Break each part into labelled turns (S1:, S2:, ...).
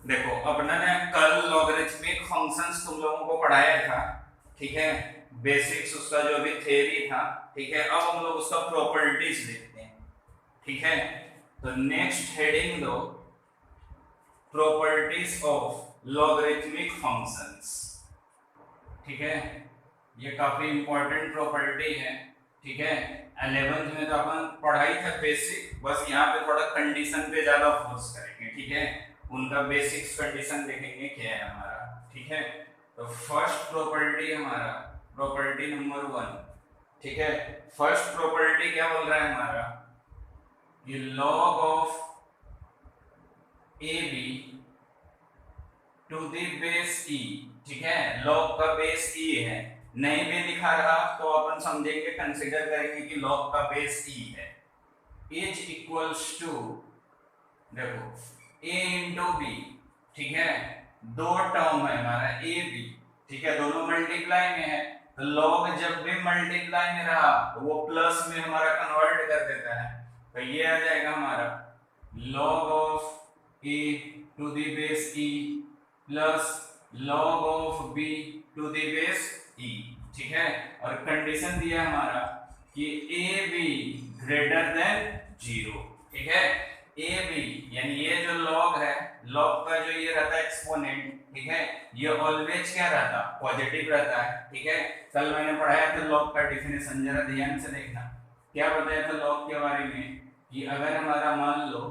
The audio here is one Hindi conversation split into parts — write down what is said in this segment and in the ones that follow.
S1: देखो अपने ने कल लॉगरिथमिक फंक्शंस तुम लोगों को पढ़ाया था, ठीक है। बेसिक्स उसका जो भी थ्योरी था, ठीक है। अब हम लोग उसका प्रॉपर्टीज देखते हैं, ठीक है। तो नेक्स्ट हेडिंग दो, प्रॉपर्टीज ऑफ लॉगरिथमिक फंक्शंस, ठीक है। ये काफी इंपॉर्टेंट प्रॉपर्टी है, ठीक है। 11th में तो अपन पढ़ाई था बेसिक, बस यहाँ पे थोड़ा कंडीशन पे ज्यादा फोर्स करेंगे, ठीक है। उनका बेसिक्स कंडीशन देखेंगे क्या है हमारा, ठीक है। तो फर्स्ट प्रॉपर्टी हमारा प्रॉपर्टी नंबर 1, ठीक है। फर्स्ट प्रॉपर्टी क्या बोल रहा है हमारा, ये log of A B to the base e, ठीक है। log का बेस ई है, नहीं भी दिखा रहा तो अपन समझेंगे, कंसीडर करेंगे कि log का बेस ई है, इज इक्वल्स टू, देखो a इंटू बी, ठीक है। दो टर्म है हमारा ए बी, ठीक है, दोनों मल्टीप्लाई में है। तो log जब भी मल्टीप्लाई में रहा तो वो प्लस में हमारा कन्वर्ट कर देता है। तो ये आ जाएगा हमारा log of a to the base e plus log of b to the base e, ठीक है। और कंडीशन दिया हमारा कि ए बी ग्रेटर देन 0, ठीक है। ए बी यानी ये जो log है, log का जो ये रहता है एक्सपोनेंट, ठीक है, ये ऑलवेज क्या रहता, पॉजिटिव रहता है, ठीक है। कल मैंने पढ़ाया था log का डेफिनेशन, जरा ध्यान से देखना। क्या बताया था log के बारे में, कि अगर हमारा मान लो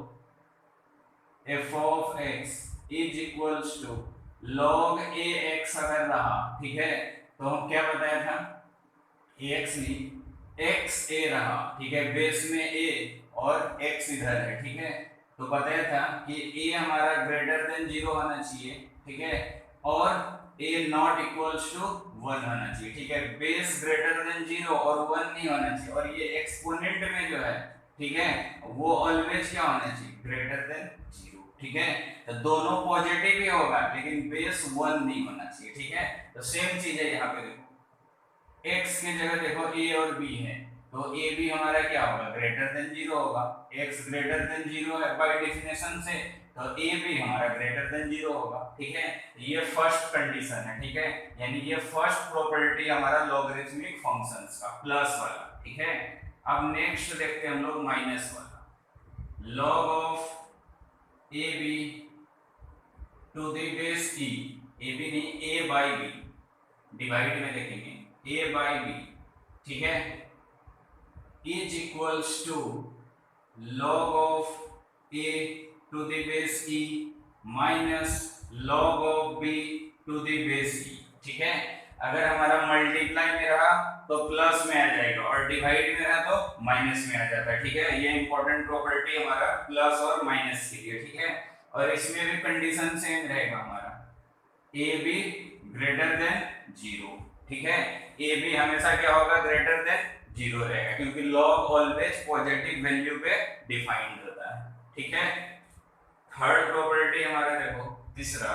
S1: f of x is equals to log a x अगर रहा, ठीक है, तो हम क्या बताया था, ax नहीं x a रहा, ठीक है। बेस में a और x इधर है, ठीक है। तो बताया था कि a हमारा ग्रेटर देन 0 होना चाहिए, ठीक है, और a नॉट इक्वल्स टू 1 होना चाहिए, ठीक है। बेस ग्रेटर देन 0 और 1 नहीं होना चाहिए, और ये एक्सपोनेंट में जो है, ठीक है, वो ऑलवेज क्या होना चाहिए, ग्रेटर देन 0, ठीक है। तो दोनों पॉजिटिव ही होगा, लेकिन बेस 1 नहीं होना चाहिए, ठीक है। तो सेम चीज है यहाँ पे, देखो x की जगह देखो a और b है, तो a b हमारा क्या होगा, ग्रेटर देन 0 होगा। x ग्रेटर देन 0 है बाय डेफिनेशन से, तो a b हमारा ग्रेटर देन 0 होगा, ठीक है। ये फर्स्ट कंडीशन है, ठीक है। यानी ये फर्स्ट प्रॉपर्टी हमारा लॉगरिथमिक फंक्शंस का प्लस वाला, ठीक है। अब नेक्स्ट देखते हैं हम लोग माइनस वाला, log of A B to the base e, A B नहीं a बाई b, डिवाइड में देखेंगे a बाई बी, ठीक है, is equals to log of a to the base e minus log of b to the base e, ठीक है। अगर हमारा मल्टीप्लाई में रहा तो प्लस में आ जाएगा, और डिवाइड में रहा तो माइनस में आ जाता है, ठीक है। ये इंपॉर्टेंट प्रॉपर्टी हमारा प्लस और माइनस के लिए, ठीक है। और इसमें भी कंडीशन सेम रहेगा हमारा, ए बी ग्रेटर देन 0, ठीक है। ए बी हमेशा क्या होगा, ग्रेटर देन 0 रहेगा, क्योंकि log ऑलवेज पॉजिटिव वैल्यू पे डिफाइंड होता है, ठीक है। थर्ड प्रॉपर्टी हमारा देखो, तीसरा,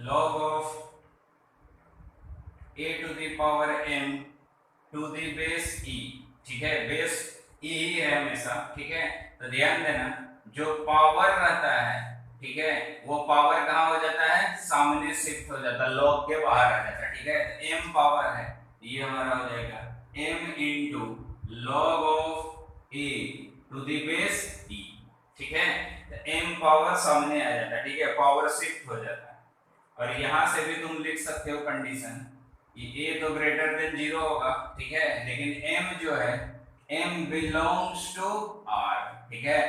S1: log of a to the power m to the base e, ठीक है। बेस e ही है हमेशा, ठीक है। तो ध्यान देना, जो पावर रहता है, ठीक है, वो पावर कहाँ हो जाता है, सामने शिफ्ट हो जाता है, log के बाहर आ जाता है, ठीक है। m पावर है, ये हमारा हो जाएगा m into log of a to the base e, ठीक है। तो m पावर सामने आ जाता है, ठीक है, पावर शिफ्ट हो जाता है। और यहां से भी तुम लिख सकते हो कंडीशन, ये a तो ग्रेटर देन 0 होगा, ठीक है, लेकिन m जो है, m बिलोंग्स टू r, ठीक है।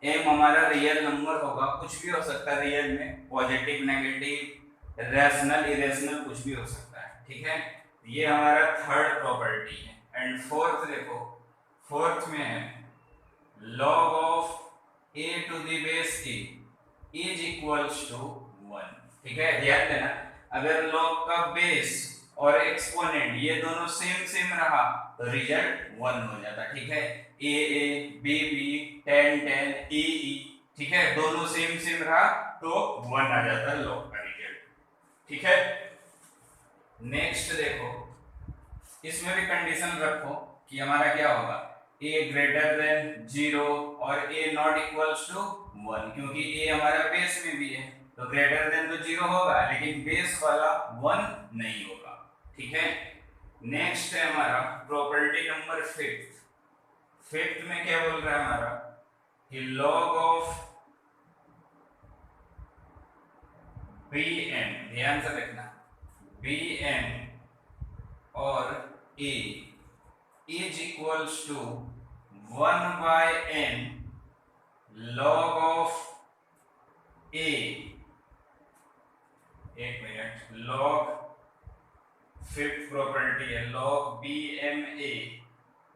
S1: m हमारा रियल नंबर होगा, कुछ भी हो सकता है रियल में, पॉजिटिव नेगेटिव रैशनल इरेशनल कुछ भी हो सकता है, ठीक है। ये हमारा थर्ड प्रॉपर्टी है। एंड फोर्थ देखो, फोर्थ में है log of a to the base e is equals to 1, ठीक है। ध्यान देना, अगर log का बेस और एक्सपोनेंट ये दोनों सेम सेम रहा तो रिजल्ट 1 हो जाता, ठीक है। a a b b tan tan e e, ठीक है, दोनों सेम सेम रहा तो 1 आ जाता है log का रिजल्ट, ठीक है। नेक्स्ट देखो, इसमें भी कंडीशन रखो कि हमारा क्या होगा, ए ग्रेटर देन 0 और ए नॉट इक्वल्स टू 1, क्योंकि ए हमारा बेस में भी है तो ग्रेटर देन तो 0 होगा लेकिन बेस वाला 1 नहीं होगा। ठीक है, नेक्स्ट है हमारा प्रॉपर्टी नंबर फिफ्थ में क्या बोल रहा है हमारा कि लॉग ऑफ बी एन, ध्यान से देखना, बी एन और a is equals to 1/n log of a, एक मिनट, log फिफ्थ प्रॉपर्टी है log b m a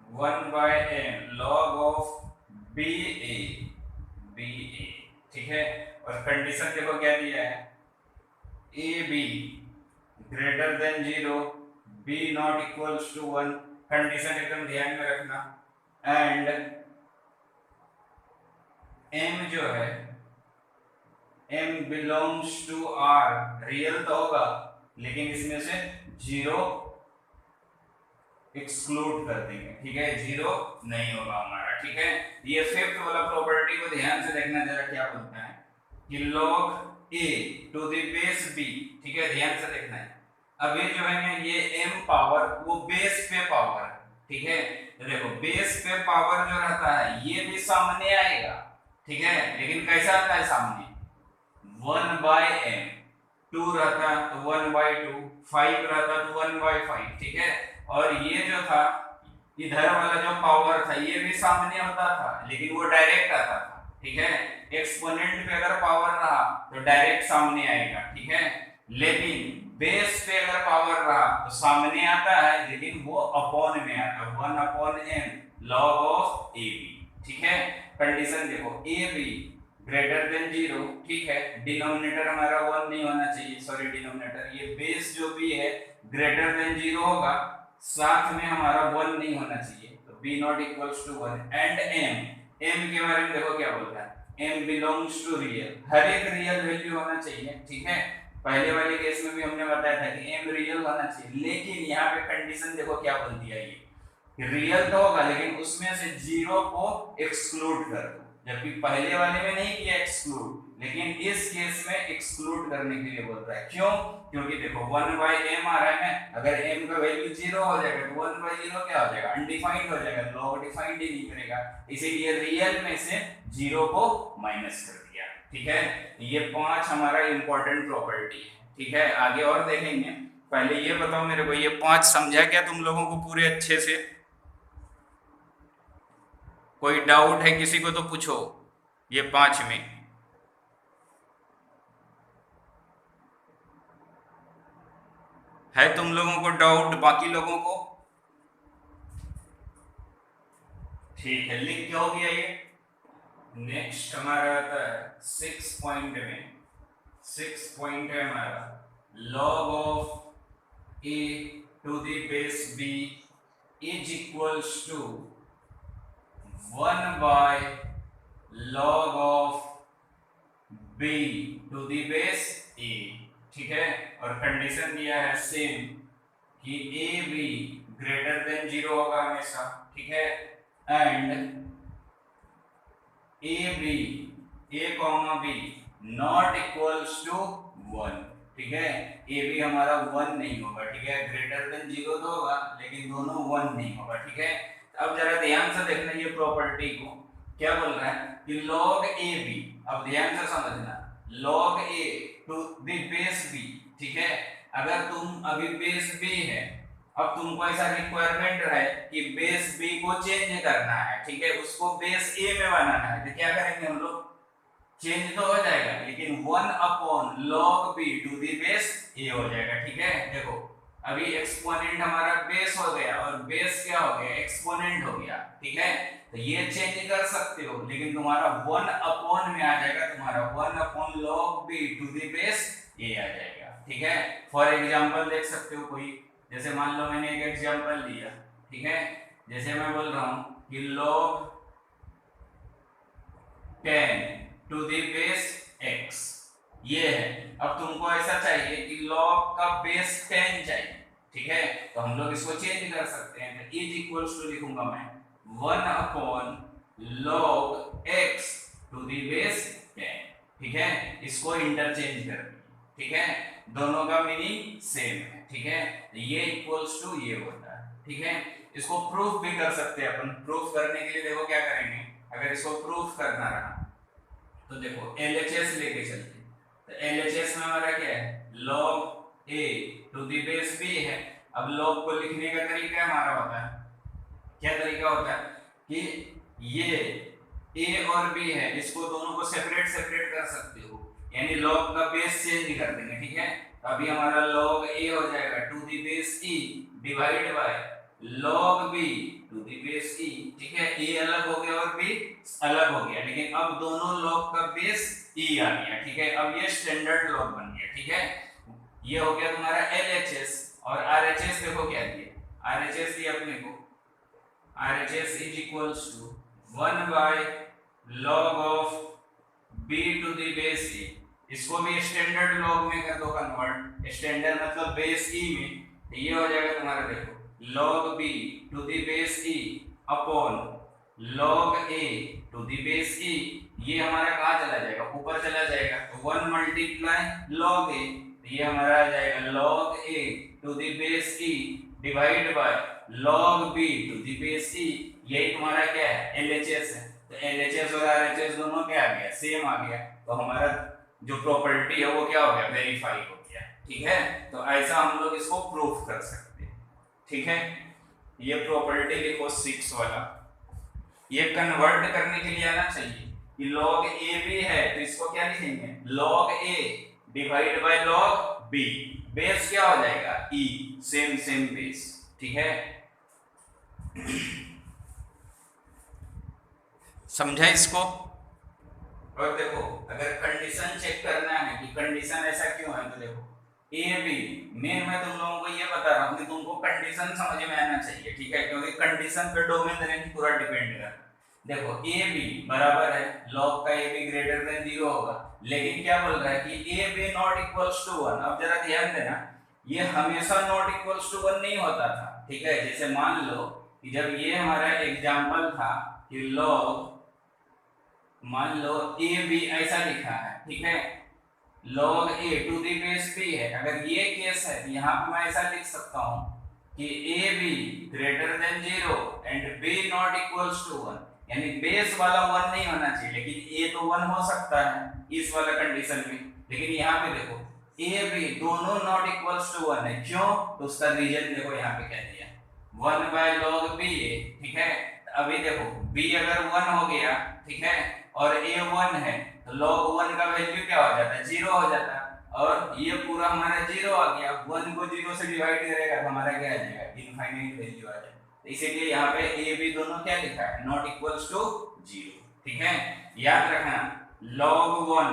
S1: 1/n log of b a, ठीक है। और कंडीशन देखो क्या दिया है, a b greater than 0, b not equals to 1, condition एकदम ध्यान में रखना। एंड m जो है m belongs to r, real तो होगा लेकिन इसमें से 0 एक्सक्लूड कर देंगे। ठीक है, 0 नहीं होगा हमारा। ठीक है, ये फिफ्थ वाला प्रॉपर्टी को ध्यान से देखना जरा क्या बोलता है कि log a to the base b, ठीक है, ध्यान से देखना है। अब ये जो है ना ये m पावर वो बेस पे पावर, ठीक है, तो देखो बेस पे पावर जो रहता है ये भी सामने आएगा, ठीक है, लेकिन कैसा आता है सामने 1/m, 2 रहता तो 1/2, 5 रहता तो 1/5, ठीक है। और ये जो था इधर वाला जो पावर था ये भी सामने होता था लेकिन वो डायरेक्ट आता था, ठीक है। एक्सपोनेंट पे अगर पावर रहा तो डायरेक्ट सामने आएगा, ठीक है, लेकिन बेस पे अगर पावर रहा तो सामने आता है लेकिन वो अपॉन में आता है, 1/n log of A B, ठीक है। कंडीशन देखो ए बी ग्रेटर देन 0, ठीक है, डिनोमिनेटर हमारा 1 नहीं होना चाहिए, सॉरी डिनोमिनेटर ये बेस जो भी है ग्रेटर देन 0 होगा, साथ में हमारा 1 नहीं होना चाहिए, तो b not equals to 1। And m के बारे में देखो क्या बोलता है, m बिलोंग्स टू रियल, हर एक रियल वैल्यू होना चाहिए, ठीक है। पहले वाले केस में भी हमने बताया था कि m रियल होना चाहिए, लेकिन यहाँ पे कंडीशन देखो क्या बोल दिया, ये रियल तो होगा लेकिन उसमें से 0 को एक्सक्लूड कर दो, जबकि पहले वाले में नहीं किया एक्सक्लूड, लेकिन इस केस में एक्सक्लूड करने के लिए बोल रहा है। क्यों? क्योंकि देखो 1/m आ रहा है, अगर m का वैल्यू 0 हो जाएगा तो 1/0 क्या हो जाएगा, अनडिफाइंड हो जाएगा, लॉग डिफाइंड ही नहीं करेगा, इसीलिए रियल में से 0 को माइनस कर दिया, ठीक है। ये 5 हमारा इंपॉर्टेंट प्रॉपर्टी है, ठीक है, आगे और देखेंगे। पहले ये बताओ मेरे को, ये 5 समझा क्या तुम लोगों को पूरे अच्छे से? कोई डाउट है किसी को तो पूछो, ये 5 में है तुम लोगों को डाउट, बाकी लोगों को? ठीक है, लिख क्या हो गया ये। नेक्स्ट हमारा आता है 6 पॉइंट में, 6 पॉइंट है हमारा log of a to the base b is equals to 1/log of b to the base a, ठीक है। और कंडीशन दिया है सेम कि ए बी ग्रेटर देन 0 होगा हमेशा, ठीक है, and A comma B not equals to 1, ठीक है, ए बी हमारा 1 नहीं होगा, ठीक है, ग्रेटर देन 0 तो होगा लेकिन दोनों 1 नहीं होगा, ठीक है। अब जरा ध्यान से देखना ये प्रॉपर्टी को क्या बोल रहा है कि log ए बी, अब ध्यान से समझना, log A to the base B, ठीक है, अगर तुम अभी बेस बी है, अब तुमको ऐसा रिक्वायरमेंट है कि बेस बी को चेंज करना है, ठीक है, उसको बेस ए में बनाना है, तो क्या करेंगे हम लोग, चेंज तो हो जाएगा लेकिन 1/log b to the base a हो जाएगा, ठीक है। देखो अभी एक्सपोनेंट हमारा बेस हो गया और बेस क्या हो गया, एक्सपोनेंट हो गया, ठीक है, तो ये चेंज कर सकते हो लेकिन तुम्हारा 1 में आ जाएगा, तुम्हारा 1/log b to the base a आ जाएगा, ठीक है। फॉर एग्जांपल देख सकते हो कोई, जैसे मान लो मैंने एक एग्जांपल लिया, ठीक है, जैसे मैं बोल रहा हूं कि log 10 to the base x, ये है। अब तुमको ऐसा चाहिए कि log का बेस 10 चाहिए, ठीक है, तो हम लोग इसको चेंज कर सकते हैं, तो इज इक्वल्स टू लिखूंगा मैं 1/log x to the base 10। ठीक है, इसको इंटरचेंज कर दिया। ठीक है, दोनों का मीनिंग सेम है। ठीक है, ये इक्वल्स टू ये होता है। ठीक है, इसको प्रूफ भी कर सकते हैं अपन। प्रूफ करने के लिए देखो क्या करेंगे, अगर इसको प्रूफ करना रहा तो देखो LHS लेके चलते हैं। तो LHS में हमारा क्या है, log a to the base b है। अब log को लिखने का तरीका हमारा होता है, क्या तरीका होता है कि ये a और b है, इसको दोनों को सेपरेट सेपरेट कर सकते हो, यानी log का बेस चेंज कर देंगे। ठीक है, तो अभी हमारा log a हो जाएगा to the base e divide by log b to the base e। ठीक है, a अलग हो गया और b अलग हो गया, लेकिन अब दोनों log का बेस e आ गया। ठीक है, अब ये स्टैंडर्ड log बन गया। ठीक है, ये हो गया तुम्हारा LHS। और RHS देखो क्या दिया, RHS दिया अपने को, RHS is equals to 1/log of b to the base e। इसको भी स्टैंडर्ड log में कर दो कन्वर्ट, स्टैंडर्ड मतलब बेस e में, तो ये हो जाएगा तुम्हारा देखो log b to the base e upon log a to the base e। ये हमारा कहाँ चला जाएगा, ऊपर चला जाएगा, तो 1 मल्टीप्लाई log a, तो ये हमारा आ जाएगा log a to the base e divide by log b to the base e। यही तुम्हारा क्या है, LHS है। तो LHS और RHS दोनों क्या आ गया, सेम आ गया, तो हमारा जो प्रॉपर्टी है वो क्या हो गया, वेरीफाई हो गया। ठीक है, तो ऐसा हम लोग इसको प्रूफ कर सकते हैं। ठीक है, ये प्रॉपर्टी लिखो 6 वाला। ये कन्वर्ट करने के लिए आना चाहिए कि log a भी है, तो इसको क्या लिखेंगे, log a divide by log b। Base क्या हो जाएगा, e, सेम सेम बेस। ठीक है, समझा इसको। और देखो अगर कंडीशन चेक करना है कि कंडीशन ऐसा क्यों है, तो देखो ए बी, मैं तुम लोगों को ये बता रहा हूँ कि तुमको कंडीशन समझ में आना चाहिए। ठीक है, क्योंकि कंडीशन पे डोमेन रेंज पूरा डिपेंड करता है। देखो ए बी बराबर है, लॉग का ए बी ग्रेटर देन 0 होगा, लेकिन क्या बोल रहा है कि A B not equals to 1। अब जरा ध्यान देना, ये हमेशा नॉट इक्वल्स टू 1 नहीं होता था। ठीक है, जैसे मान लो कि जब ये हमारा एग्जांपल था कि लॉग, मान लो ए बी ऐसा लिखा है। ठीक है, log a to the base b है। अगर ये केस है तो यहाँ पे मैं ऐसा लिख सकता हूँ कि a b greater than 0 and b not equals to 1, यानी बेस वाला 1 नहीं होना चाहिए, लेकिन a तो 1 हो सकता है इस वाला कंडीशन में। लेकिन यहाँ पे देखो a b दोनों नॉट इक्वल्स टू 1 है, क्यों, तो उसका रीजन देखो यहाँ पे क्या दिया, 1/log b है। ठीक है, अभी देखो b अगर 1 हो गया, ठीक है, और a 1 है, तो log 1 का वैल्यू क्या हो जाता है, 0 हो जाता है, और ये पूरा हमारा 0 आ गया। 1 को 0 से डिवाइड करेगा तो हमारा क्या आ जाएगा, इनफाइनाइट वैल्यू आ जाएगा। तो इसीलिए यहाँ पे a b दोनों क्या लिखा है, नॉट इक्वल्स टू 0। ठीक है, याद रखना log 1,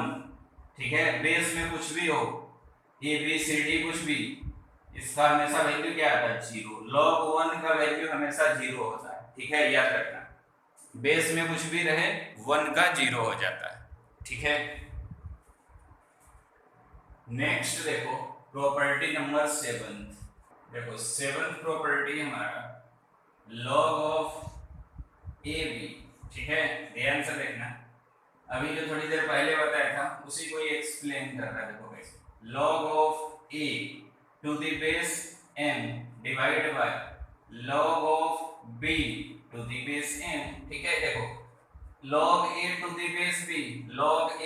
S1: ठीक है, बेस में कुछ भी हो, a b c d कुछ भी, इसका हमेशा वैल्यू क्या आता है, 0। log 1 का वैल्यू हमेशा 0 होता है। ठीक है, याद रखना, बेस में कुछ भी रहे 1 का 0 हो जाता है। ठीक है, नेक्स्ट देखो प्रॉपर्टी नंबर 7। देखो 7th प्रॉपर्टी हमारा log ऑफ ए बी। ठीक है, ध्यान से देखना, अभी जो थोड़ी देर पहले बताया था उसी को ये एक्सप्लेन कर रहा है। देखो कैसे, log of a to the base m divide by log of b to the base m। ठीक है, देखो log a to the base b, log a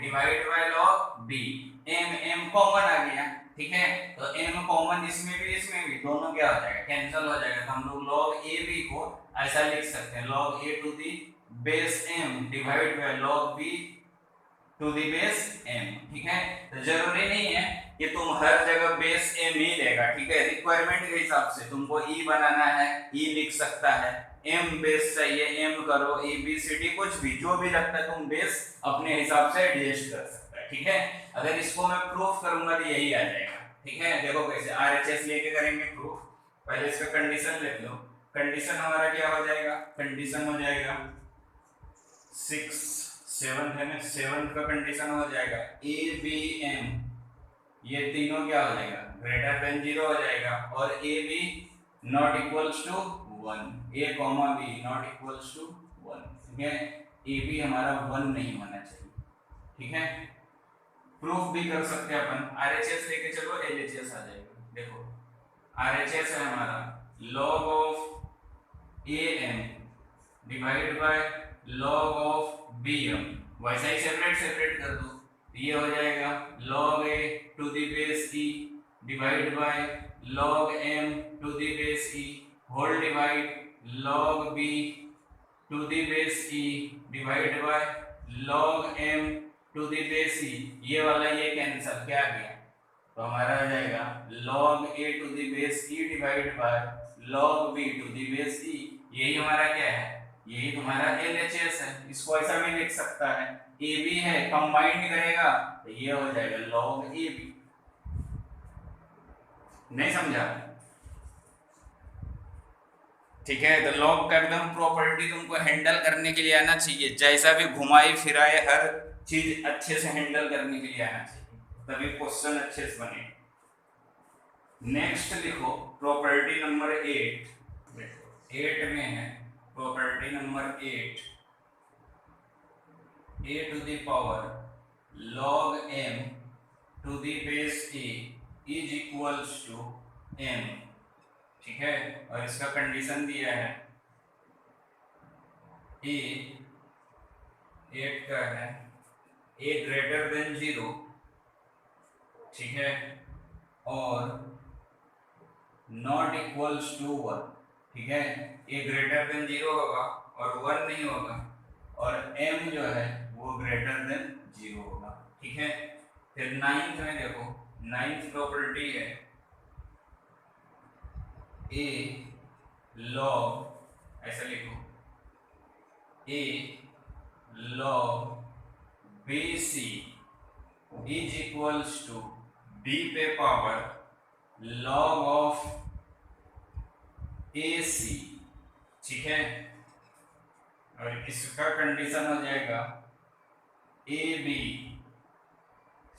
S1: divide by log b, m common आ गया। ठीक है, तो m कॉमन इसमें भी दोनों क्या हो जाएगा, कैंसिल हो जाएगा। तो हम लोग log a b को ऐसा लिख सकते हैं, log a to the base m divide by log b to the base m। ठीक है, तो जरूरी नहीं है कि तुम हर जगह बेस m ही लेगा। ठीक है, रिक्वायरमेंट के हिसाब से तुमको e बनाना है, e लिख सकता है, m बेस चाहिए m करो, e b c d कुछ भी, जो भी लगता है तुम बेस अपने हिसाब से एडजस्ट कर सकता है। ठीक है, अगर इसको मैं प्रूफ करूंगा तो यही आ जाएगा। ठीक है, देखो कैसे RHS लेके करेंगे प्रूफ। पहले इसका कंडीशन लिख लो। कंडीशन हमारा क्या हो जाएगा, कंडीशन हो जाएगा 7 है ना, 7 का कंडीशन हो जाएगा a b m, ये तीनों क्या हो जाएगा, ग्रेटर देन 0 हो जाएगा, और a b not equals to 1, A comma B not equals to 1, ठीक है, ए बी हमारा 1 नहीं होना चाहिए, ठीक है। प्रूफ भी कर सकते हैं अपन, आरएचएस लेके चलो एलएचएस आ जाएगा। देखो आरएचएस है हमारा log of A M divide by log of B M, वैसा ही सेपरेट सेपरेट कर दो, ये हो जाएगा log A to the base e divide by log m to the base e whole divide log b to the base e divide by log m to the base e, ये वाला ये कैंसिल, क्या गया, तो हमारा आ जाएगा log a to the base e divide by log b to the base e, यही हमारा क्या है, यही तुम्हारा LHS है। इसको ऐसा भी लिख सकता है, AB है कंबाइंड करेगा तो ये हो जाएगा log AB। नहीं समझा, ठीक है। तो log का एकदम प्रॉपर्टी तुमको हैंडल करने के लिए आना चाहिए, जैसा भी घुमाई फिराए हर चीज अच्छे से हैंडल करने के लिए आना चाहिए, तभी क्वेश्चन अच्छे से बने। नेक्स्ट लिखो प्रॉपर्टी नंबर 8, देखो 8 में है property number 8, a to the power log m to the base a is equals to m, ठीक है। और इसका कंडीशन दिया है a 8 का है a ग्रेटर देन 0, ठीक है, और नॉट इक्वल्स टू 1, ठीक है, a ग्रेटर देन 0 होगा और 1 नहीं होगा, और m जो है वो ग्रेटर देन 0 होगा, ठीक है। फिर 9th में देखो, 9th प्रॉपर्टी है a log, ऐसा लिखो a log bc is equals to b पे पावर log ऑफ AC, ठीक है। और इसका कंडीशन हो जाएगा AB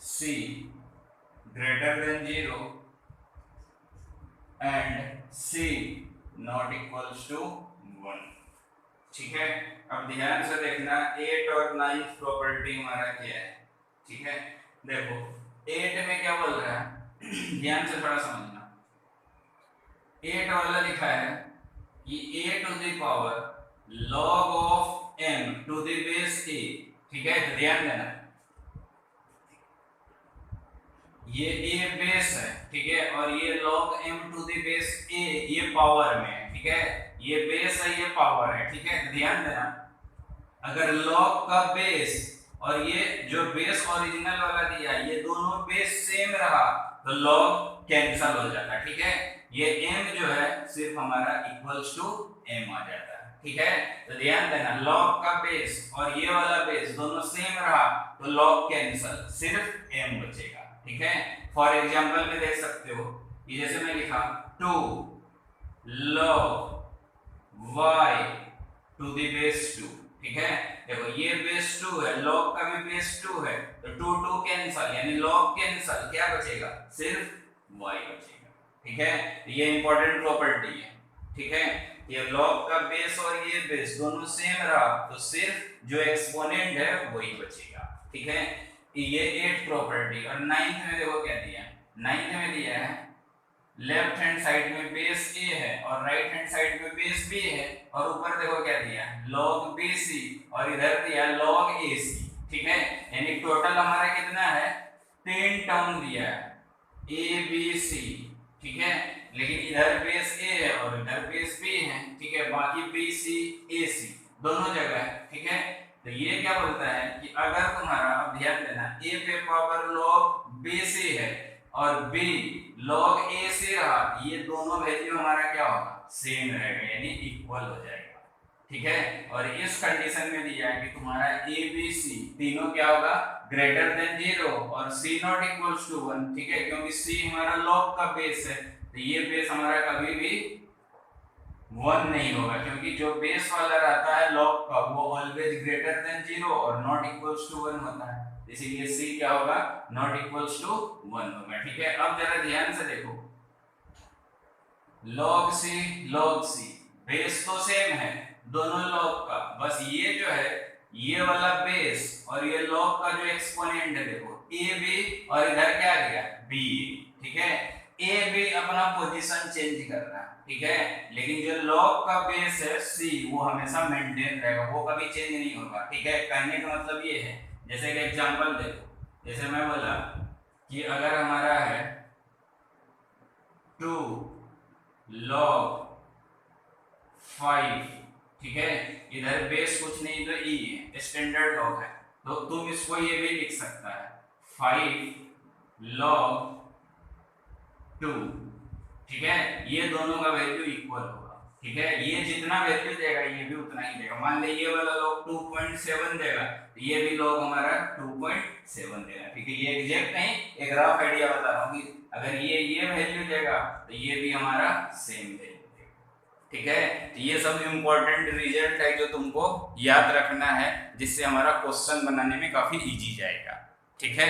S1: C greater than 0 and C not equals to 1, ठीक है। अब ध्यान से देखना 8 और 9th प्रॉपर्टी हमारा क्या है, ठीक है। देखो 8 में क्या बोल रहा है ध्यान से थोड़ा समझना, 8 वाला लिखा है कि a to the power log of m to the base a, ठीक है। तो ध्यान देना ये a बेस है, ठीक है, और ये log m to the base a ये पावर में है, ठीक है, ये बेस है ये पावर है, ठीक है। ध्यान देना अगर log का बेस और ये जो बेस ओरिजिनल वाला दिया ये दोनों बेस सेम रहा तो log कैंसिल हो जाता है, ठीक है। ये m जो है सिर्फ हमारा इक्वल्स टू m आ जाता है, ठीक है। तो ध्यान देना log का बेस और ये वाला बेस दोनों सेम रहा तो log कैंसिल, सिर्फ m बचेगा, ठीक है। फॉर एग्जांपल में देख सकते हो, ये जैसे मैं लिखा 2 log y to the base 2, ठीक है। देखो ये बेस 2 है, log का भी बेस 2 है, तो 2 2 कैंसिल यानी log कैंसिल, क्या बचेगा, सिर्फ y बचेगा, ठीक है। ये इंपॉर्टेंट प्रॉपर्टी है, ठीक है। ये log का बेस और ये बेस दोनों सेम रहा तो सिर्फ जो एक्सपोनेंट है वही बचेगा, ठीक है। ये 8 प्रॉपर्टी। और 9th में देखो क्या दिया, 9th में दिया है लेफ्ट हैंड साइड में बेस a है और राइट हैंड साइड में बेस b है, और ऊपर देखो क्या दिया log bc और इधर दिया log ac, ठीक है। यानी टोटल हमारा कितना है 10 टर्म दिया है a b c, ठीक है, लेकिन इधर बेस a है और इधर बेस b है, ठीक है, बाकी b c a c दोनों जगह है, ठीक है। तो ये क्या बोलता है कि अगर तुम्हारा, अब ध्यान देना, a पे पावर log bc है और b log a से रहा, ये दोनों वैल्यू हमारा क्या होगा, सेम रहेगा यानी इक्वल हो जाएगा, ठीक है। और इस कंडीशन में दिया है कि तुम्हारा a b c तीनों क्या होगा, ग्रेटर देन 0 और c नॉट इक्वल्स टू 1, ठीक है, क्योंकि c हमारा log का बेस है तो ये बेस हमारा कभी भी 1 नहीं होगा, क्योंकि जो बेस वाला रहता है log का वो ऑलवेज ग्रेटर देन 0 और नॉट इक्वल्स टू 1 होता है, इसीलिए c क्या होगा, नॉट इक्वल्स टू 1 होगा, ठीक है। अब जरा ध्यान से देखो log c बेस तो सेम है दोनों लॉग का, बस ये जो है ये वाला बेस और ये लॉग का जो एक्सपोनेंट है देखो ए बी, और इधर क्या गया बी, ठीक है। ए बी अपना पोजीशन चेंज कर रहा है, ठीक है, लेकिन जो लॉग का बेस है सी वो हमेशा मेंटेन रहेगा, वो कभी चेंज नहीं होगा, ठीक है। कहने का मतलब ये है, जैसे कि एग्जांपल देखो, जैसे मैं बोला कि अगर हमारा है 2 log 5, ठीक है, इधर बेस कुछ नहीं तो ई है, स्टैंडर्ड लॉग है, तो तुम इसको ये भी लिख सकता है 5 log 2, ठीक है। ये दोनों का वैल्यू इक्वल होगा, ठीक है, ये जितना वैल्यू देगा ये भी उतना ही देगा। मान ले ये वाला लॉग 2.7 देगा तो ये भी लॉग हमारा 2.7 देगा, ठीक है। ये एग्जैक्ट नहीं, एक रफ आइडिया बता रहा हूँ कि अगर ये वैल्यू देगा तो ये भी हमारा सेम वैल्यू देगा, ठीक है। तो ये सब इंपॉर्टेंट रिजल्ट है जो तुमको याद रखना है, जिससे हमारा क्वेश्चन बनाने में काफी इजी जाएगा, ठीक है।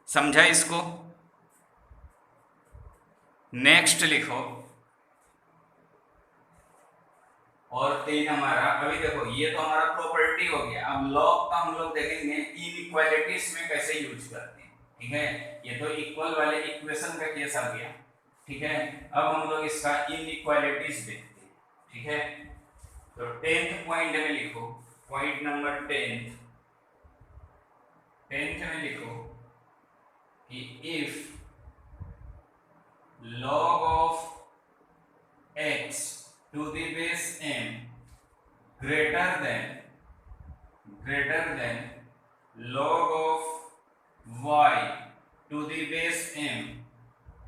S1: समझा इसको? नेक्स्ट लिखो। और 3 हमारा, अभी देखो ये तो हमारा प्रॉपर्टी हो गया, अब लॉग का हम लोग देखेंगे इनइक्वालिटीज में कैसे यूज करते हैं, ठीक है। ये तो इक्वल वाले इक्वेशन का केस आ गया, ठीक है। अब हम लोग इसका इनइक्वालिटीज देखते हैं, ठीक है। तो 10th पॉइंट में लिखो, पॉइंट नंबर 10th में लिखो कि if log of x to the base m greater than log of y to the base m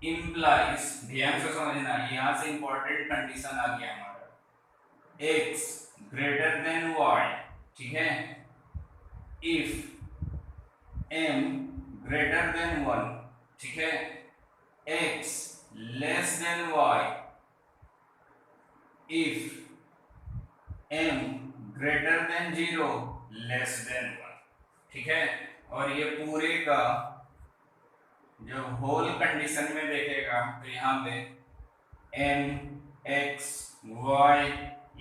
S1: implies, ध्यान से समझना, यहां से इंपॉर्टेंट कंडीशन आ गया हमारा, x greater than y, ठीक है, if m greater than 1, ठीक है, x less than y, if m greater than 0 less than 1, ठीक है। और ये पूरे का जो होल कंडीशन में देखेगा तो यहाँ पे m x y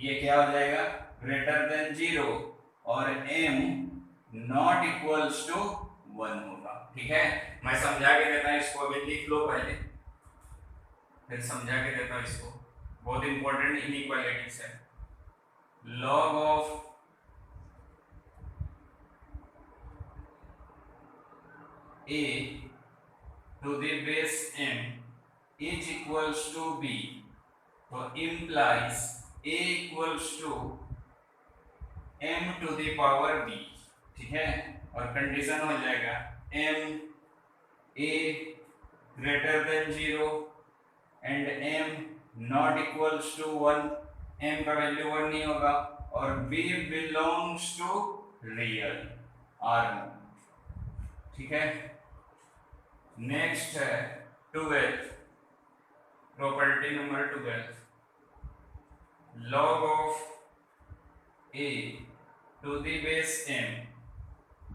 S1: ये क्या हो जाएगा ग्रेटर देन 0 और m नॉट इक्वल्स टू 1 होगा, ठीक है। मैं समझा के देता हूँ इसको, अभी लिख लो पहले, फिर समझा के देता हूँ इसको, बहुत इंपॉर्टेंट इनइक्वालिटीज है। log of a to the base m is equals to b, तो implies a equals to m to the power b, ठीक है। और कंडीशन हो जाएगा m a greater than 0 and m not equals to 1, m का वैल्यू 1 नहीं होगा, और b belongs to real r, ठीक है। नेक्स्ट है 12th property number 12, log of a to the base m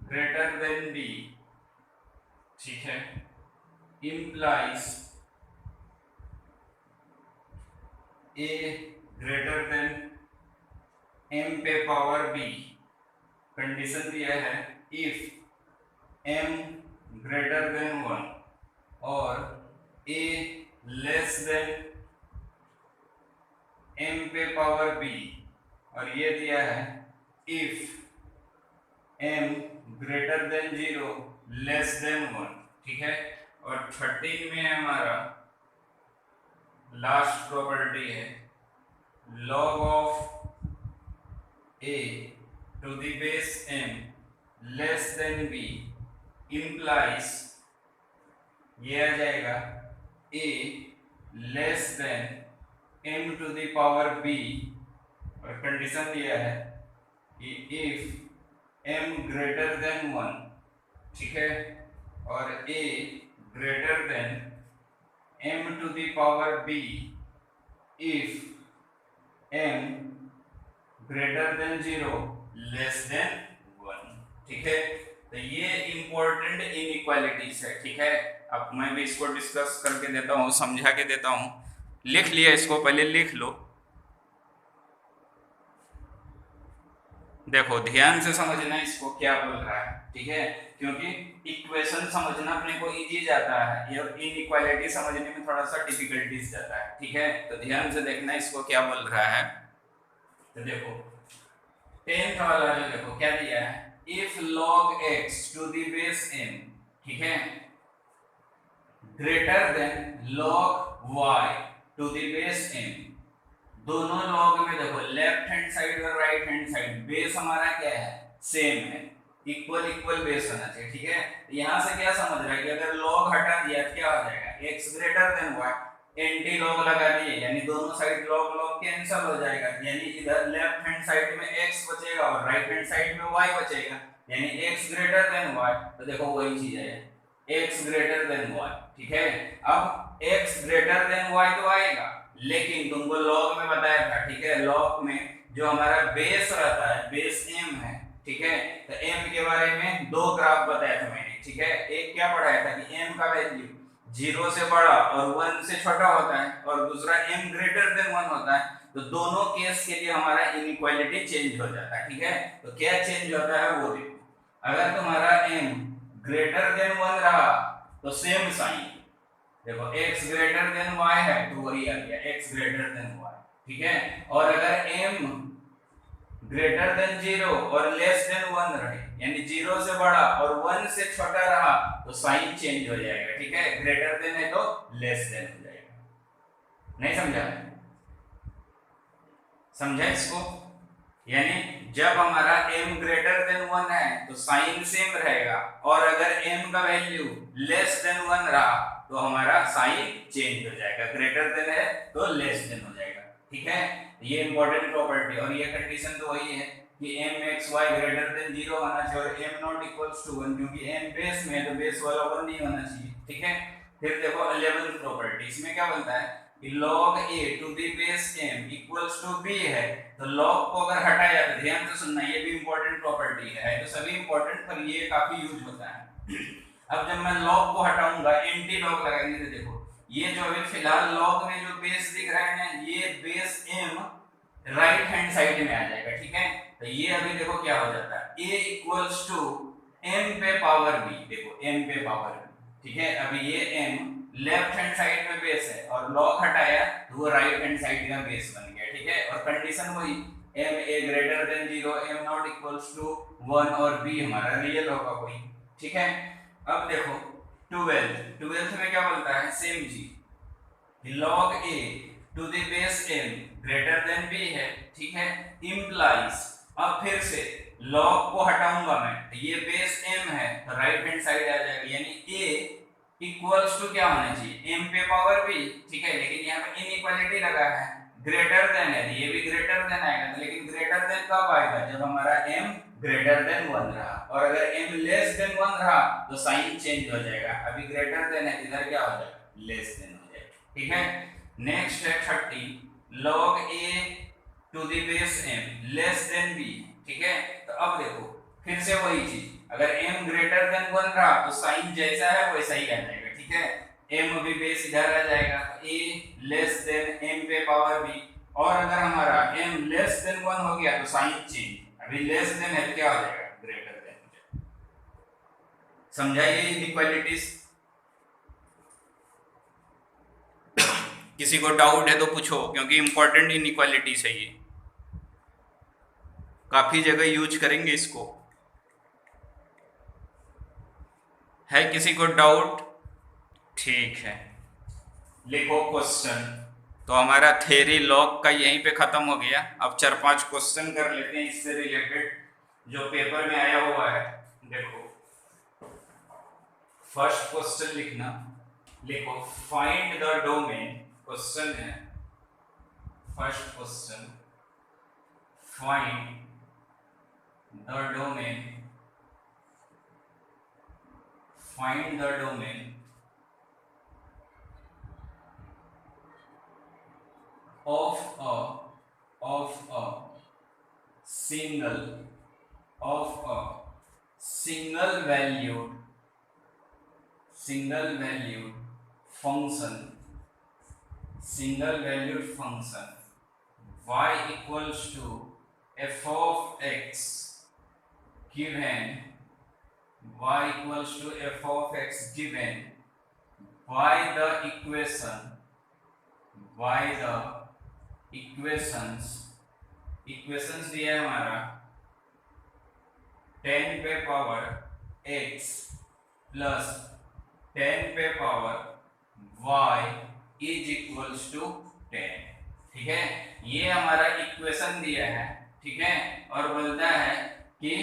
S1: greater than b, ठीक है, implies a greater than m पे पावर b, कंडीशन दिया है if m greater than 1 और a less than m पे पावर b, और ये दिया है if m greater than 0 less than 1, ठीक है। और 13 में हमारा लास्ट प्रॉपर्टी है log of a to the base m less than b implies, ये आ जाएगा a less than m to the power b, और कंडीशन दिया है कि if m greater than 1, ठीक है, और a greater than m to the power b if m greater than 0 less than 1, ठीक है। तो ये इंपॉर्टेंट इनइक्वालिटीज है, ठीक है। अब मैं भी इसको डिस्कस करके देता हूँ, समझा के देता हूँ। लिख लिया इसको, पहले लिख लो। देखो ध्यान से समझना इसको क्या बोल रहा है, ठीक है, क्योंकि इक्वेशन समझना अपने को इजी जाता है, ये इनइक्वालिटी समझने में थोड़ा सा डिफिकल्टीज जाता है, ठीक है। तो ध्यान से देखना इसको क्या बोल रहा है। तो देखो 10th वाला जो देखो क्या दिया है, if log x to the base n, ठीक है, greater than log y to the base n, दोनों लॉग में देखो लेफ्ट हैंड साइड और राइट हैंड साइड बेस हमारा क्या है, सेम है, इक्वल इक्वल बेस होना चाहिए, ठीक है। यहां से क्या समझ रहा है कि अगर लॉग हटा दिया तो क्या हो जाएगा, x greater than y, anti log लगा दिए यानी दोनों साइड लॉग लॉग कैंसिल हो जाएगा, यानी इधर लेफ्ट हैंड साइड में x बचेगा और राइट हैंड साइड में y बचेगा, यानी x ग्रेटर देन y, तो देखो वही चीज है x ग्रेटर देन y, ठीक है। अब x ग्रेटर देन y तो आएगा, लेकिन तुमको लॉग में बताया था, ठीक है, लॉग में जो हमारा बेस रहता है, बेस m है, ठीक है, तो m के बारे में दो ग्राफ बताया था मैंने, ठीक है। एक क्या पढ़ाया था कि m का वैल्यू 0 से बड़ा और 1 से छोटा होता है, और दूसरा m ग्रेटर देन 1 होता है, तो दोनों केस के लिए हमारा इनइक्वालिटी चेंज हो जाता है, ठीक है। तो क्या चेंज होता है वो देखो, अगर तुम्हारा m ग्रेटर देन 1 रहा तो सेम साइन, देखो x ग्रेटर देन y है तो वही आ गया x ग्रेटर देन y, ठीक है। और अगर m ग्रेटर देन 0 और लेस देन 1 रहे, यानी 0 से बड़ा और 1 से छोटा रहा तो साइन चेंज हो जाएगा, ठीक है, ग्रेटर देन है तो लेस देन हो जाएगा। नहीं समझा, समझा इसको, यानी जब हमारा m ग्रेटर देन 1 है तो साइन सेम रहेगा, और अगर m का वैल्यू लेस देन 1 रहा तो हमारा साइन चेंज हो जाएगा, ग्रेटर देन है तो लेस देन हो जाएगा, ठीक है। ये इंपॉर्टेंट प्रॉपर्टी, और ये कंडीशन तो वही है कि mxy ग्रेटर देन 0 होना चाहिए और m नॉट इक्वल्स टू 1, क्योंकि m बेस में है तो बेस वाला 1 नहीं होना चाहिए, ठीक है। फिर देखो 11th प्रॉपर्टी, इसमें क्या बनता है कि log a to the base m equals to b है, तो log को अगर हटाया तो ध्यान से सुनना, ये भी इंपॉर्टेंट प्रॉपर्टी है तो सभी इंपॉर्टेंट, पर ये काफी यूज होता है। अब जब मैं log को हटाऊंगा एंटी log लगाएंगे तो देखो ये जो अभी फिलहाल log में जो बेस दिख रहे हैं ये base m right hand side में आ जाएगा, ठीक है। तो ये अभी देखो क्या हो जाता है a इक्वल्स टू m पे पावर b, देखो m पे पावर b, ठीक है। अभी ये m लेफ्ट हैंड साइड में बेस है और log हटाया तो वो राइट हैंड साइड का बेस बन गया, ठीक है। और कंडीशन वही m a greater than 0, m not equals to 1 और b हमारा रियल होगा कोई, ठीक है। अब देखो 12th में क्या बोलता है, सेम चीज, log a to the base m greater than b है, ठीक है, इंप्लाइज, अब फिर से log को हटाऊंगा मैं तो ये बेस m है तो राइट हैंड साइड आ जाएगा, यानी a इक्वल्स टू क्या होना चाहिए m पे पावर b, ठीक है। लेकिन यहाँ पे इनइक्वालिटी लगा है, ग्रेटर देन है, ये भी ग्रेटर देन आएगा, तो लेकिन ग्रेटर देन कब आएगा, जब हमारा m ग्रेटर देन 1 रहा, और अगर m लेस देन 1 रहा तो साइन चेंज हो जाएगा, अभी ग्रेटर देन है इधर क्या हो जाएगा, लेस देन हो जाएगा, ठीक है। नेक्स्ट है 30, log a to the base m less than b, ठीक है। तो अब देखो फिर से वही चीज, अगर m ग्रेटर देन 1 रहा तो साइन जैसा है वैसा ही आ जाएगा, ठीक है। m भी बेस इधर आ जाएगा, a लेस देन m पे पावर b, और अगर हमारा m लेस देन 1 हो गया तो साइन चेंज, अभी लेस देन है तो क्या हो जाएगा, ग्रेटर देन हो जाएगा। समझाइए इनइक्वालिटीज, किसी को डाउट है तो पूछो, क्योंकि इंपॉर्टेंट इनइक्वालिटीज है ये, काफी जगह यूज करेंगे इसको। है किसी को डाउट, ठीक है, लिखो क्वेश्चन। तो हमारा थ्योरी लॉग का यहीं पे खत्म हो गया, अब 4-5 क्वेश्चन कर लेते हैं इससे रिलेटेड जो पेपर में आया हुआ है। देखो फर्स्ट क्वेश्चन लिखना, लिखो फाइंड द डोमेन, क्वेश्चन है first question, find the domain, find the domain of a single valued function y equals to F of x given y equals to f of x given by the equations दिया है हमारा 10 पे पावर x प्लस 10 पे power y is equals to 10। ठीक है, ये हमारा इक्वेशन दिया है। ठीक है, और बोलता है कि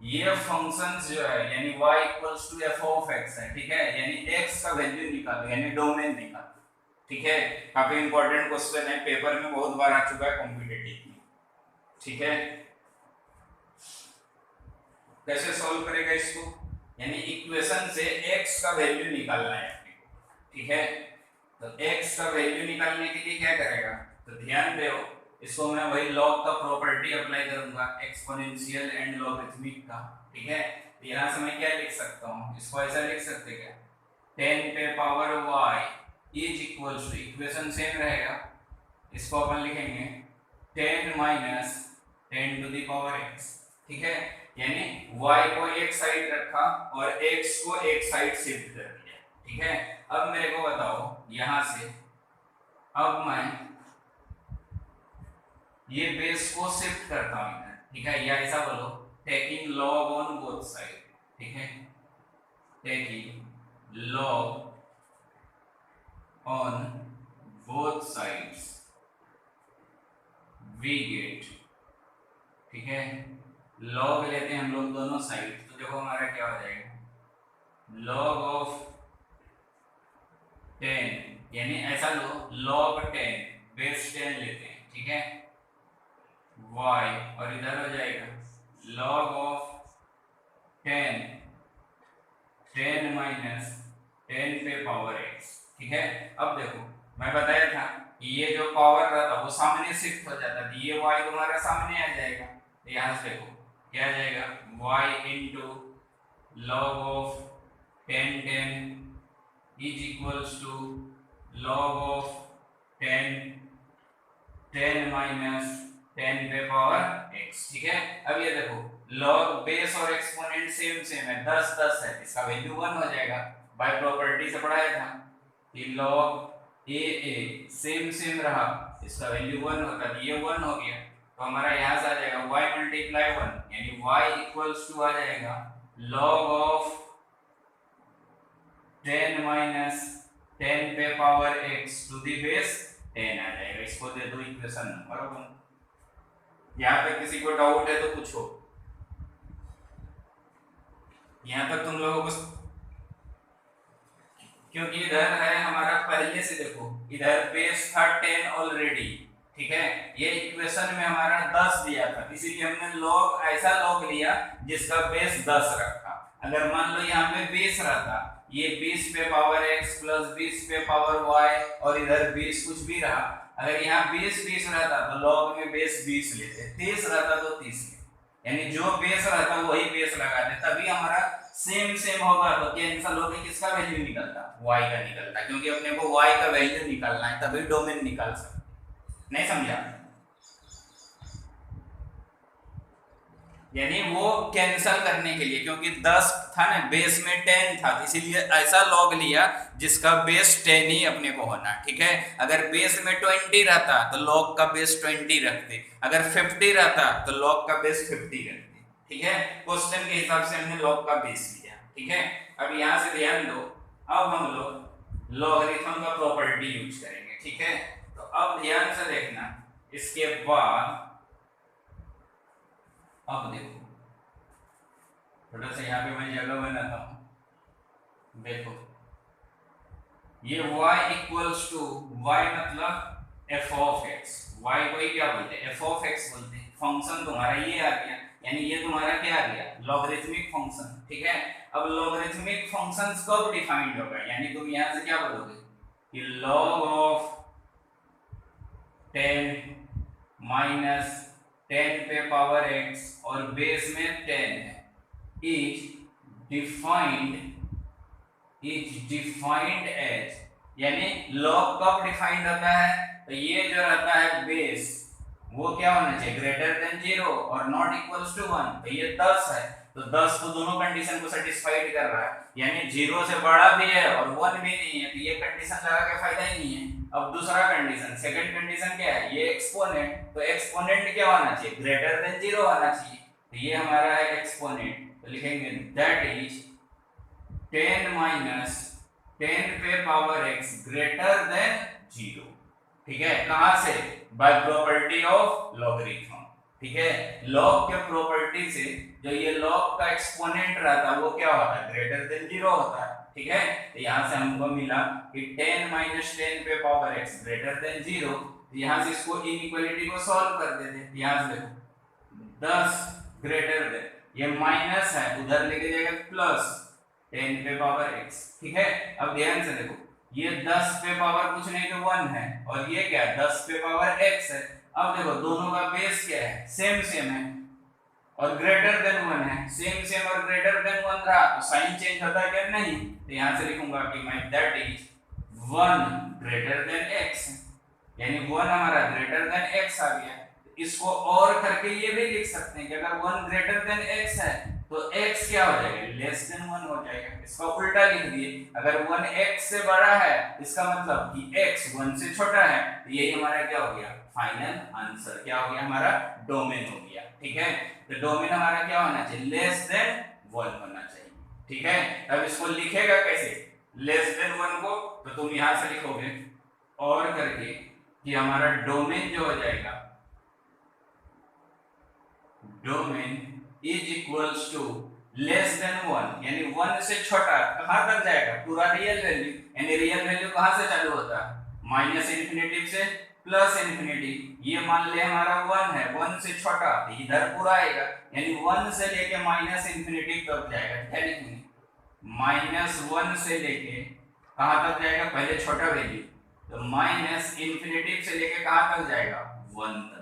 S1: ये फंक्शंस जो है यानी y equals to f of x है। ठीक है, यानी x का वैल्यू निकालो यानी डोमेन निकालो। ठीक है, काफी इंपॉर्टेंट क्वेश्चन है, पेपर में बहुत बार आ चुका है कॉम्पिटिटिव में। ठीक है, कैसे सॉल्व करेगा इसको, यानी इक्वेशन से x का वैल्यू निकालना है अपने को। ठीक है, तो x का वैल्यू निकालने के लिए क्या करेगा, तो ध्यान दो, इसको मैं वही लॉग का प्रॉपर्टी अप्लाई करूंगा, एक्सपोनेंशियल एंड लॉगरिथमिक का। ठीक है, तो यहां से मैं क्या लिख सकता हूं, इसको ऐसा लिख सकते क्या, 10 पे power y is equals to, equation same रहेगा, इसको अपन लिखेंगे 10 minus 10 to the power x। ठीक है, यानी y को एक साइड रखा और x को एक साइड शिफ्ट कर दिया। ठीक है, अब मेरे को बताओ यहां से, अब मैं ये बेस को शिफ्ट करता हूं इधर। ठीक है, या ऐसा बोलो taking log on both side. ठीक है, taking log on both sides we get. ठीक है, लॉग लेते हैं हम लोग दोनों साइड, तो देखो हमारा क्या हो जाएगा, लॉग ऑफ 10 यानी ऐसा लो log 10 बेस 10 लेते हैं। ठीक है, y और इधर हो जाएगा log ऑफ 10 माइनस 10 पे पावर x। ठीक है, अब देखो मैं बताया था कि ये जो पावर रहता वो सामने शिफ्ट हो जाता है, ये y तुम्हारा सामने आ जाएगा, तो यहाँ से देखो क्या आ जाएगा, y into log of 10 is equals to log of 10 minus 10 पे पावर x। ठीक है, अब ये देखो log बेस और एक्सपोनेंट सेम है, 10 10 है, इसका वैल्यू 1 हो जाएगा। बाय प्रॉपर्टी से पढ़ाया था कि log a सेम रहा, इसका वैल्यू 1 होता है, ये 1 हो गया, तो हमारा यहाँ से आ जाएगा y मल्टीप्लाई 1 यानी y इक्वल्स टू आ जाएगा log ऑफ 10 माइनस 10 पे power x to the base 10 आ जाएगा। इसको दे दो इक्वेशन नंबर 1। यहाँ तक किसी को डाउट है तो पूछो, यहाँ तक तुम लोगों को, क्योंकि इधर है हमारा पहले से, देखो इधर बेस था 10 ऑलरेडी। ठीक है, ये इक्वेशन में हमारा 10 दिया था, इसीलिए हमने लॉग ऐसा लॉग लिया जिसका बेस 10 रखा। अगर मान लो यहाँ पे बेस रहता ये 20 पे पावर x प्लस 20 पे पावर y और इधर 20 कुछ भी रहा, अगर यहाँ 20 रहता तो लॉग में बेस 20 लेते, 30 रहता तो 30 लेते, यानी जो बेस रहता वही बेस लगाते, तभी हमारा सेम होगा, तो कैंसिल होकर किसका वैल्यू निकलता, y का निकलता, क्योंकि अपने को y का वैल्यू निकालना है तभी डोमेन निकाल सकते। नहीं समझा, यानी वो कैंसिल करने के लिए, क्योंकि 10 था ना बेस में 10 था, इसीलिए ऐसा लॉग लिया जिसका बेस 10 ही अपने को होना। ठीक है, अगर बेस में 20 रहता तो लॉग का बेस 20 रखते, अगर 50 रहता तो लॉग का बेस 50 रखते। ठीक है, क्वेश्चन के हिसाब से हमने लॉग का बेस लिया। ठीक है, अब यहाँ से ध्यान दो, अब हम लोग लॉगरिथम का प्रॉपर्टी यूज करेंगे। ठीक है, तो अब ध्यान से देखना, इसके बाद अब देखो थोड़ा सा यहाँ पे मैं जगह बनाता हूँ, देखो ये y इक्वल्स टू, y मतलब f ऑफ x, y को ही क्या बोलते हैं, f ऑफ x बोलते हैं। फंक्शन तुम्हारा ये आ गया, यानी ये तुम्हारा क्या आ गया, लॉगरिथमिक फंक्शन। ठीक है, अब लॉगरिथमिक फंक्शंस कब डिफाइंड होगा, यानी तुम यहाँ से क्या बोलोगे कि log ऑफ 10 माइनस 10 पे पावर x और बेस में 10 है, इज डिफाइंड एज, यानी लॉग कब डिफाइंड होता है, तो ये जो रहता है बेस वो क्या होना चाहिए, ग्रेटर देन 0 और नॉट इक्वल्स टू 1। तो ये 10 है, तो 10 तो दोनों कंडीशन को सेटिस्फाइड कर रहा है, यानी 0 से बड़ा भी है और 1 भी नहीं है, तो ये कंडीशन लगा के फायदा ही नहीं है। अब दूसरा कंडीशन, सेकंड कंडीशन क्या है, ये एक्सपोनेंट, तो एक्सपोनेंट क्या होना चाहिए, ग्रेटर देन 0 होना चाहिए। तो ये हमारा है एक्सपोनेंट, तो लिखेंगे दैट इज 10 माइनस 10 पे पावर x ग्रेटर देन 0। ठीक है, कहां से, बाय प्रॉपर्टी ऑफ लॉगरिथम। ठीक है, लॉग के प्रॉपर्टी से जो ये लॉग का एक्सपोनेंट रहता है वो क्या होता है, ग्रेटर देन 0 होता है। ठीक है, तो यहां से हमको मिला कि 10 माइनस 10 पे पावर x ग्रेटर देन 0। तो यहां से इसको इनइक्वालिटी को सॉल्व कर देते, यहां से देखो 10 ग्रेटर देन, ये माइनस है उधर लेके जाएगा प्लस 10 पे पावर x। ठीक है, अब ध्यान से देखो, ये 10 पे पावर कुछ नहीं तो 1 है, और ये क्या है 10 पे पावर x है। अब देखो दोनों का बेस क्या है, सेम सेम है और ग्रेटर देन 1 है, सेम सेम और ग्रेटर देन 1 रहा तो साइन चेंज होता है क्या, नहीं। तो यहां से लिखूंगा कि my that is 1 greater than x, यानी 1 हमारा ग्रेटर देन x आ गया। इसको और करके ये भी लिख सकते हैं कि अगर 1 ग्रेटर देन x है तो x क्या हो जाएगा, लेस देन 1 हो जाएगा। इसका उल्टा लिख दिए, अगर 1 x से बड़ा है इसका मतलब कि x 1 से छोटा है, तो यही हमारा क्या हो गया, फाइनल आंसर क्या हो गया, हमारा डोमेन हो गया। ठीक है, तो डोमेन हमारा क्या होना चाहिए, लेस देन 1 होना चाहिए। ठीक है, अब इसको लिखेगा कैसे, लेस देन 1 को तो तुम यहां से लिखोगे और करके कि हमारा डोमेन जो हो जाएगा, domain is equals to less than 1, यानी 1 से छोटा कहां तक जाएगा, पूरा रियल वैल्यू, यानी रियल वैल्यू कहां से चालू होता है, माइनस इन्फिनिटी से प्लस इन्फिनिटी। ये मान ले हमारा 1 है, 1 से छोटा तो इधर पूरा आएगा, यानी 1 से लेके माइनस इन्फिनिटी तक जाएगा। क्या लिखेंगे, माइनस 1 से लेके कहां तक जाएगा, पहले छोटा वैल्यू, तो माइनस इन्फिनिटी से लेके कहां तक जाएगा, 1 तक।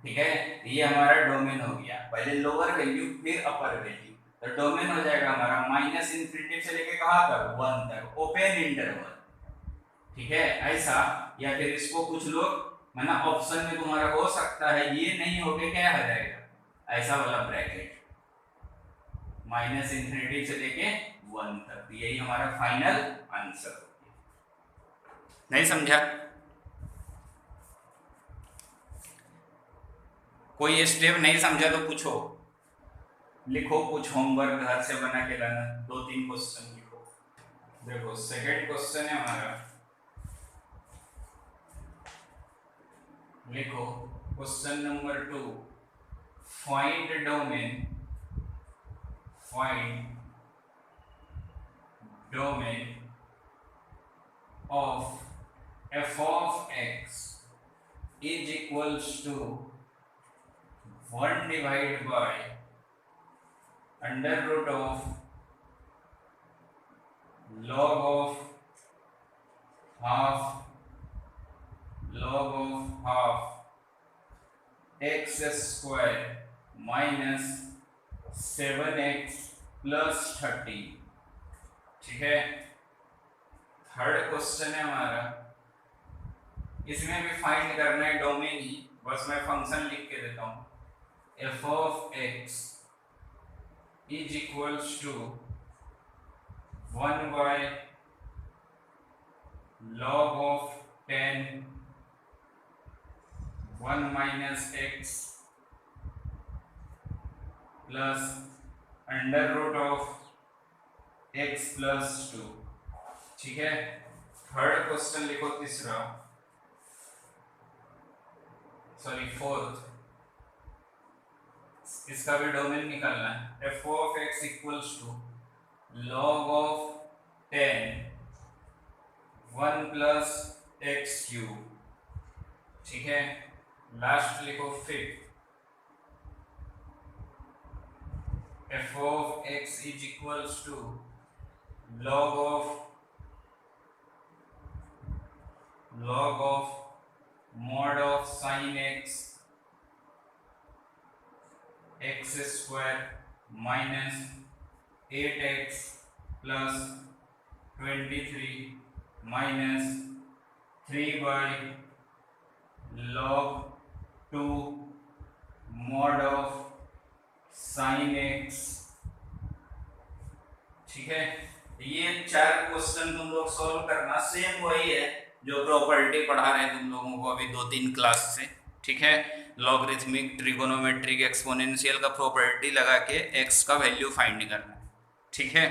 S1: ठीक है, ये हमारा डोमेन हो गया, पहले लोअर वैल्यू फिर अपर वैल्यू, तो डोमेन हो जाएगा हमारा माइनस इन्फिनिटी से लेके कहां तक, 1 तक, ओपन इंटरवल। ठीक है, ऐसा, या फिर इसको कुछ लोग माना ऑप्शन में तुम्हारा हो सकता है ये नहीं हो के क्या हो जाएगा, ऐसा वाला ब्रैकेट, माइनस इन्फिनिटी से लेके 1 तक, यही हमारा फाइनल आंसर हो गया। नहीं समझा, कोई स्टेप नहीं समझा तो पूछो, लिखो कुछ होमवर्क घर से बना के लाना, 2-3 क्वेश्चन लिखो। देखो सेकंड क्वेश्चन है हमारा, लिखो question number 2, find domain, find domain of f of x is equals to 1 divided by under root of log of half x square minus 7x plus 30। ठीक है, थर्ड क्वेश्चन है हमारा, इसमें भी फाइंड करना है डोमेन ही, बस मैं फंक्शन लिख के देता हूं, f of x is equals to 1 by log of 10 1 minus x plus under root of x plus 2। ठीक है, थर्ड क्वेश्चन लिखो, तीसरा, सॉरी फोर्थ, इसका भी डोमेन निकालना है, f of x equals to log of 10 1 plus x cube। ठीक है, लास्ट लिखो fifth, f of x is equals to log of mod of sin x x square minus 8x plus 23 minus 3 by log two mod of sine x. ठीक है, ये 4 क्वेश्चन तुम लोग सॉल्व करना, सेम वही है जो प्रॉपर्टी पढ़ा रहे हैं तुम लोगों को अभी 2-3 क्लास से। ठीक है, लॉगरिथमिक, ट्रिगोनोमेट्रिक, एक्सपोनेंशियल का प्रॉपर्टी लगा के एक्स का वैल्यू फाइंड करना। ठीक है,